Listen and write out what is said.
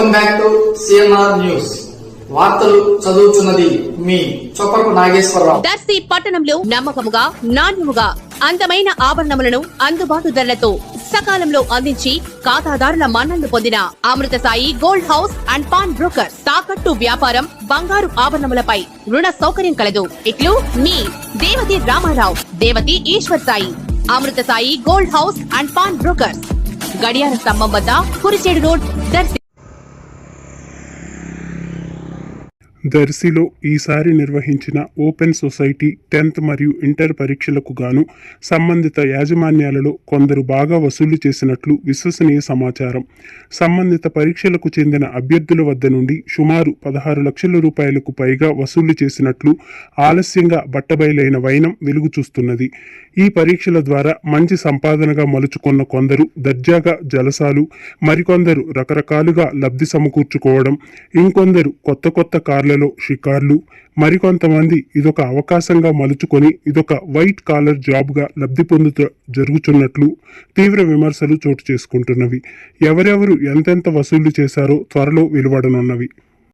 Welcome back to CMR news. వార్తలు చదువుతున్నది మీ చొప్పరపు నాగేశ్వరరావు. దర్శి పట్టణంలో నమ్మకముగా, నాణ్యముగా అందమైన ఆభరణములను అందుబాటు ధరలతో సకాలంలో అందించి ఖాతాదారుల మన్ననలు పొందిన Amrutha Sai gold house and pawn broker. తాకట్టు వ్యాపారం, బంగారు ఆభరణములపై రుణ సౌకర్యం కలదు. ఇట్లు మీ Devathi Ramarao, Devathi Eswar Sai. Amrutha Sai gold house and pawn broker, గడియార స్తంభం వద్ద, కురిచేడు రోడ్, దర్శి. దర్శిలో ఈసారి నిర్వహించిన ఓపెన్ సొసైటీ 10th మరియు ఇంటర్ పరీక్షలకు గాను సంబంధిత యాజమాన్యాలలో కొందరు బాగా వసూలు చేసినట్లు విశ్వసనీయ సమాచారం. సంబంధిత పరీక్షలకు చెందిన అభ్యర్థుల వద్ద నుండి సుమారు 16 లక్షల రూపాయలకు పైగా వసూలు చేసినట్లు ఆలస్యంగా బట్టబయలైన వైనం వెలుగు చూస్తున్నది. ఈ పరీక్షల ద్వారా మంచి సంపాదనగా మలుచుకున్న కొందరు దర్జాగా జలసాలు, మరికొందరు రకరకాలుగా లబ్ధి సమకూర్చుకోవడం, ఇంకొందరు కొత్త కార్లలో షికార్లు, మరికొంతమంది ఇదొక అవకాశంగా మలుచుకొని ఇదొక వైట్ కాలర్ జాబ్గా లబ్ధి పొందుతూ జరుగుతున్నట్లు తీవ్ర విమర్శలు చోటు చేసుకుంటున్నవి. ఎవరెవరు ఎంతెంత వసూళ్లు చేశారో త్వరలో వెలువడనున్నవి.